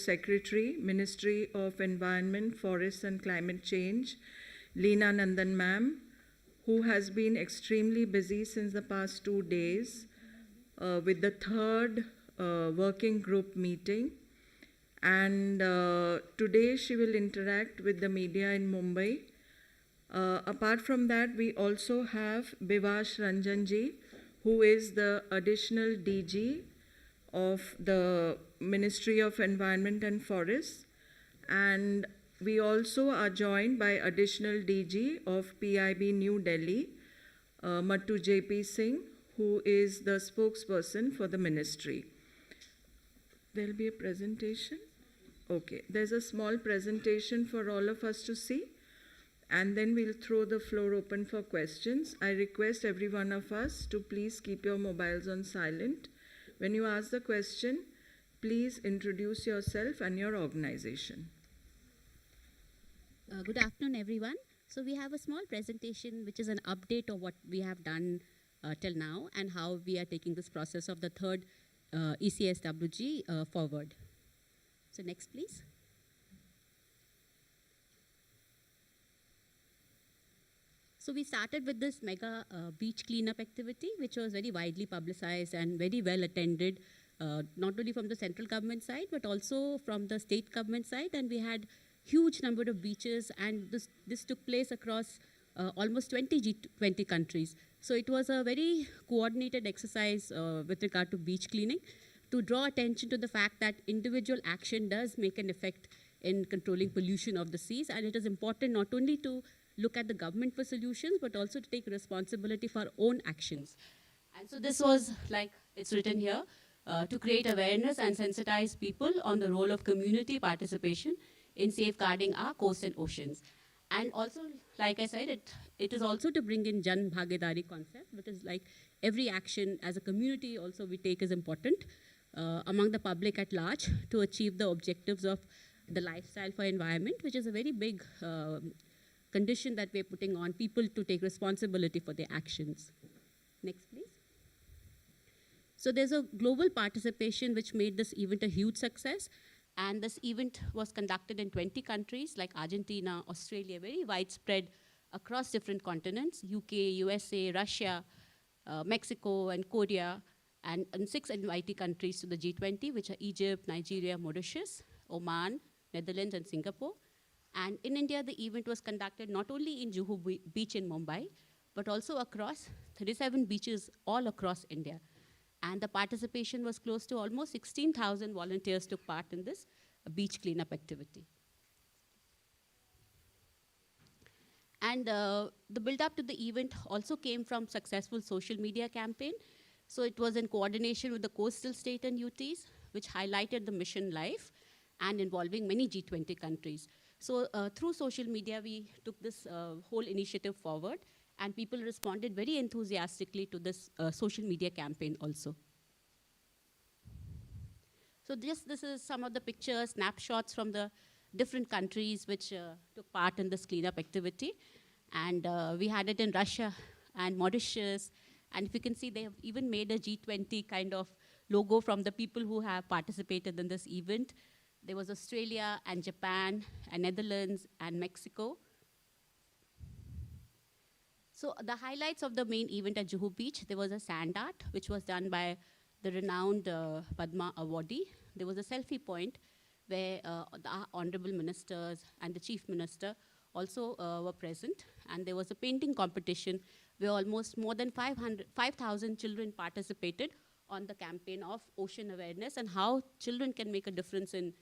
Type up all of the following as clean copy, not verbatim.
Secretary, Ministry of Environment, Forests and Climate Change, Leena Nandan ma'am, who has been extremely busy since the past 2 days with the third working group meeting. And today she will interact with the media in Mumbai. Apart from that, we also have Bivash Ranjanji, who is the additional DG of the Ministry of Environment and Forests. And we also are joined by additional DG of PIB New Delhi, Mattu JP Singh, who is the spokesperson for the ministry. There'll be a presentation. Okay, there's a small presentation for all of us to see, and then we'll throw the floor open for questions. I request every one of us to please keep your mobiles on silent. When you ask the question, please introduce yourself and your organization. Good afternoon, everyone. So we have a small presentation which is an update of what we have done till now and how we are taking this process of the third ECSWG forward. So next, please. So we started with this mega beach cleanup activity, which was very widely publicized and very well attended, not only from the central government side, but also from the state government side. And we had huge number of beaches, and this took place across almost 20 G20 countries. So it was a very coordinated exercise with regard to beach cleaning, to draw attention to the fact that individual action does make an effect in controlling pollution of the seas. And it is important not only to look at the government for solutions, but also to take responsibility for our own actions. And so this was, like it's written here, to create awareness and sensitize people on the role of community participation in safeguarding our coasts and oceans. And also, like I said, it is also to bring in Jan Bhagidari concept, which is like every action as a community also we take is important among the public at large to achieve the objectives of the lifestyle for environment, which is a very big condition that we're putting on people to take responsibility for their actions. Next, please. So there's a global participation which made this event a huge success. And this event was conducted in 20 countries like Argentina, Australia, very widespread across different continents, UK, USA, Russia, Mexico, and Korea, and 6 invitee countries to the G20, which are Egypt, Nigeria, Mauritius, Oman, Netherlands, and Singapore. And in India, the event was conducted not only in Juhu Beach in Mumbai, but also across 37 beaches all across India. And the participation was close to almost 16,000 volunteers took part in this beach cleanup activity. And the build-up to the event also came from successful social media campaign. So it was in coordination with the coastal state and UTs, which highlighted the mission life and involving many G20 countries. So through social media, we took this whole initiative forward, and people responded very enthusiastically to this social media campaign also. So this is some of the pictures, snapshots from the different countries which took part in this cleanup activity. And we had it in Russia and Mauritius. And if you can see, they have even made a G20 kind of logo from the people who have participated in this event. There was Australia and Japan and Netherlands and Mexico. So the highlights of the main event at Juhu Beach, there was a sand art, which was done by the renowned Padma awardee. There was a selfie point where the honorable ministers and the chief minister also were present. And there was a painting competition where almost more than 5,000 children participated on the campaign of ocean awareness and how children can make a difference in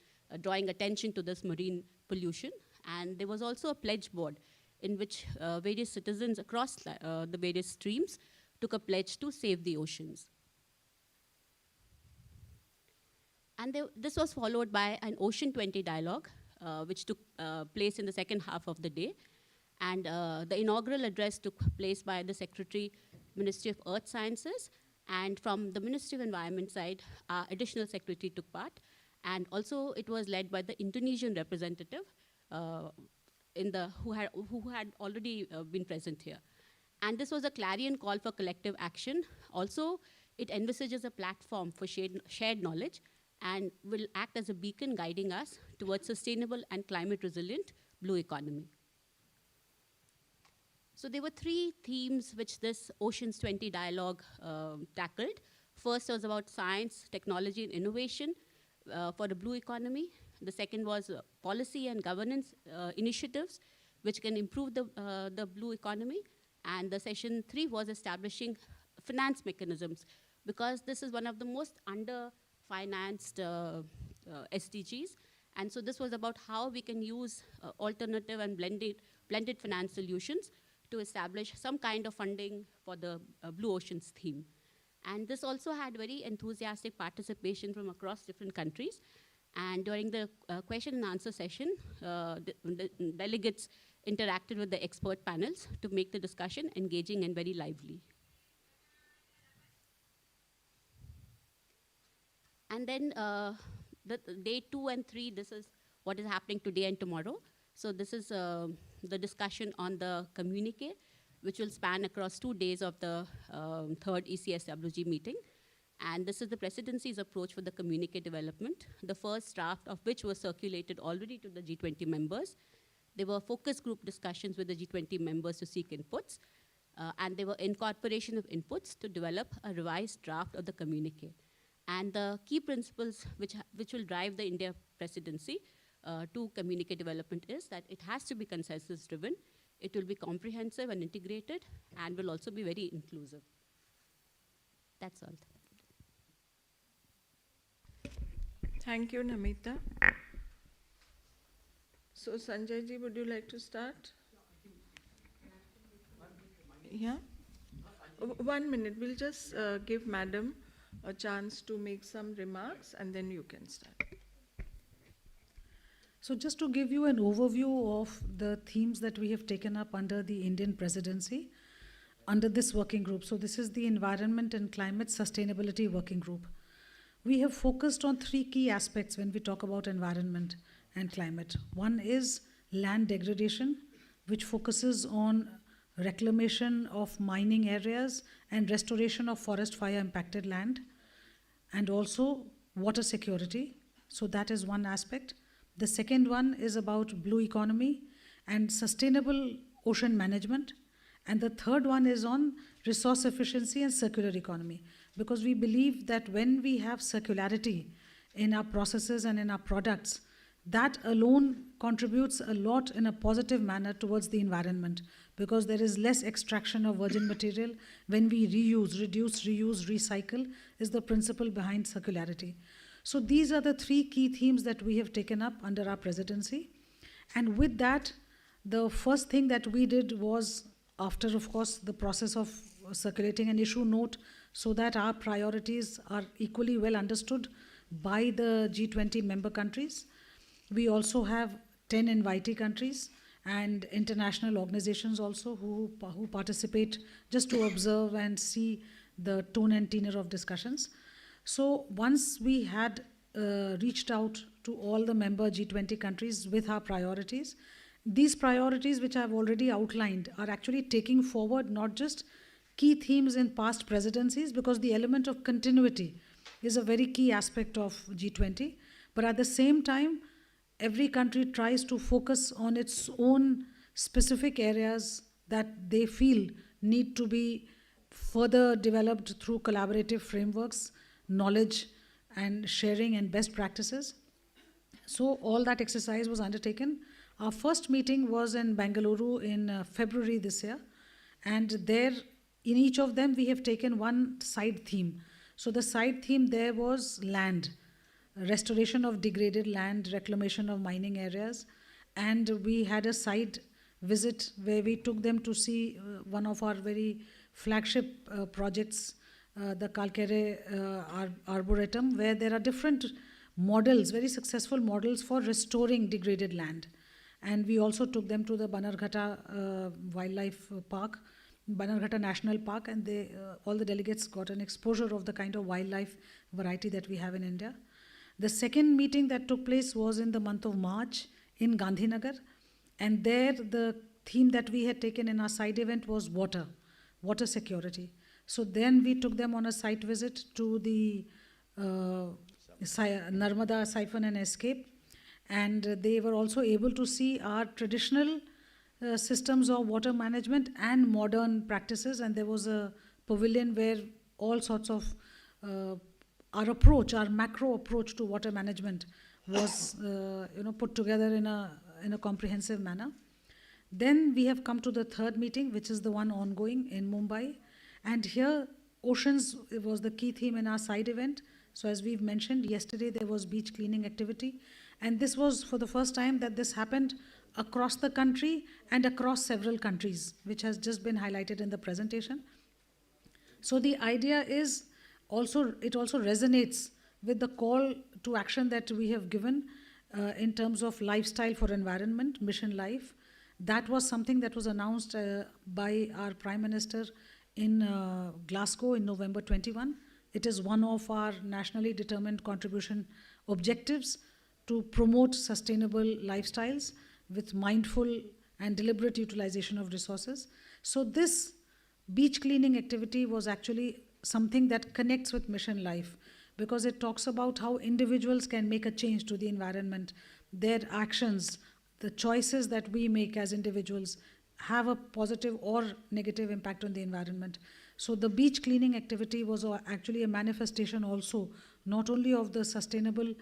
drawing attention to this marine pollution. And there was also a pledge board in which various citizens across the various streams took a pledge to save the oceans. And this was followed by an Ocean 20 dialogue, which took place in the second half of the day. And the inaugural address took place by the Secretary, Ministry of Earth Sciences. And from the Ministry of Environment side, our additional secretary took part. And also it was led by the Indonesian representative who had already been present here. And this was a clarion call for collective action. Also, it envisages a platform for shared knowledge and will act as a beacon guiding us towards sustainable and climate resilient blue economy. So there were three themes which this Oceans 20 dialogue tackled. First was about science, technology, and innovation for the blue economy. The second was policy and governance initiatives which can improve the blue economy. And the session 3 was establishing finance mechanisms, because this is one of the most under-financed SDGs. And so this was about how we can use alternative and blended finance solutions to establish some kind of funding for the Blue Oceans theme. And this also had very enthusiastic participation from across different countries. And during the question and answer session, the delegates interacted with the expert panels to make the discussion engaging and very lively. And then the day 2 and 3, this is what is happening today and tomorrow. So this is the discussion on the communique, which will span across 2 days of the third ECSWG meeting. And this is the presidency's approach for the communique development, the first draft of which was circulated already to the G20 members. There were focus group discussions with the G20 members to seek inputs, and there were incorporation of inputs to develop a revised draft of the communique. And the key principles which will drive the India presidency to communique development is that it has to be consensus-driven, it will be comprehensive and integrated, and will also be very inclusive. That's all. Thank you, Namita. So, Sanjay ji, would you like to start? Yeah? 1 minute. We'll just give Madam a chance to make some remarks, and then you can start. So just to give you an overview of the themes that we have taken up under the Indian presidency, under this working group. So this is the Environment and Climate Sustainability Working Group. We have focused on 3 key aspects when we talk about environment and climate. One is land degradation, which focuses on reclamation of mining areas and restoration of forest fire impacted land, and also water security. So that is one aspect. The second one is about blue economy and sustainable ocean management. And the third one is on resource efficiency and circular economy, because we believe that when we have circularity in our processes and in our products, that alone contributes a lot in a positive manner towards the environment, because there is less extraction of virgin material when we reuse, reduce, reuse, recycle is the principle behind circularity. So these are the 3 key themes that we have taken up under our presidency. And with that, the first thing that we did was, after, of course, the process of circulating an issue note so that our priorities are equally well understood by the G20 member countries. We also have 10 invitee countries and international organizations also who participate just to observe and see the tone and tenor of discussions. So once we had reached out to all the member G20 countries with our priorities, these priorities which I've already outlined are actually taking forward not just key themes in past presidencies, because the element of continuity is a very key aspect of G20, but at the same time, every country tries to focus on its own specific areas that they feel need to be further developed through collaborative frameworks, knowledge and sharing and best practices. So all that exercise was undertaken. Our first meeting was in Bengaluru in February this year, and there in each of them we have taken one side theme. So the side theme there was land, restoration of degraded land, reclamation of mining areas, and we had a side visit where we took them to see one of our very flagship projects, the Kalkere Arboretum, where there are different models, very successful models for restoring degraded land. And we also took them to the Bannerghatta Wildlife Park, Bannerghatta National Park, and all the delegates got an exposure of the kind of wildlife variety that we have in India. The second meeting that took place was in the month of March in Gandhinagar, and there the theme that we had taken in our side event was water security. So then we took them on a site visit to the Narmada siphon and escape. And they were also able to see our traditional systems of water management and modern practices. And there was a pavilion where all sorts of our macro approach to water management was put together in a comprehensive manner. Then we have come to the third meeting, which is the one ongoing in Mumbai. And here, oceans was the key theme in our side event. So as we've mentioned, yesterday there was beach cleaning activity. And this was for the first time that this happened across the country and across several countries, which has just been highlighted in the presentation. So the idea is it also resonates with the call to action that we have given in terms of lifestyle for environment, Mission Life. That was something that was announced by our Prime Minister in Glasgow in November 21. It is one of our nationally determined contribution objectives to promote sustainable lifestyles with mindful and deliberate utilization of resources. So this beach cleaning activity was actually something that connects with Mission Life, because it talks about how individuals can make a change to the environment. Their actions, the choices that we make as individuals have a positive or negative impact on the environment. So the beach cleaning activity was actually a manifestation also, not only of the sustainable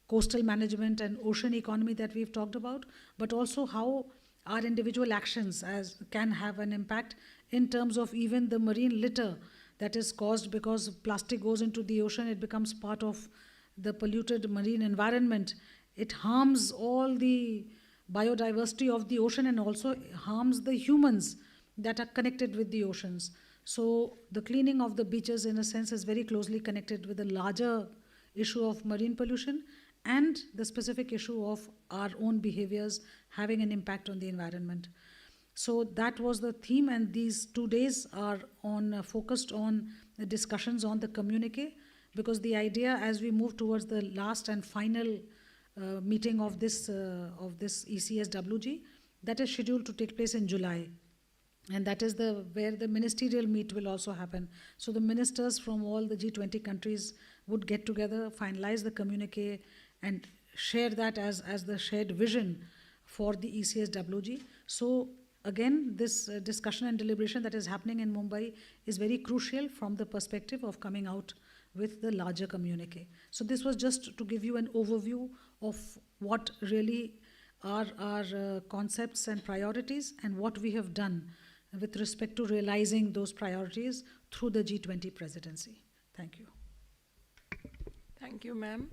coastal management and ocean economy that we've talked about, but also how our individual actions can have an impact in terms of even the marine litter that is caused because plastic goes into the ocean. It becomes part of the polluted marine environment. It harms all the biodiversity of the ocean and also harms the humans that are connected with the oceans. So the cleaning of the beaches, in a sense, is very closely connected with the larger issue of marine pollution and the specific issue of our own behaviors having an impact on the environment. So that was the theme, and these 2 days are focused on the discussions on the communique, because the idea as we move towards the last and final meeting of this ECSWG, that is scheduled to take place in July. And that is where the ministerial meet will also happen. So the ministers from all the G20 countries would get together, finalize the communique, and share that as the shared vision for the ECSWG. So again, this discussion and deliberation that is happening in Mumbai is very crucial from the perspective of coming out with the larger communique. So this was just to give you an overview of what really are our concepts and priorities and what we have done with respect to realizing those priorities through the G20 presidency. Thank you. Thank you, ma'am.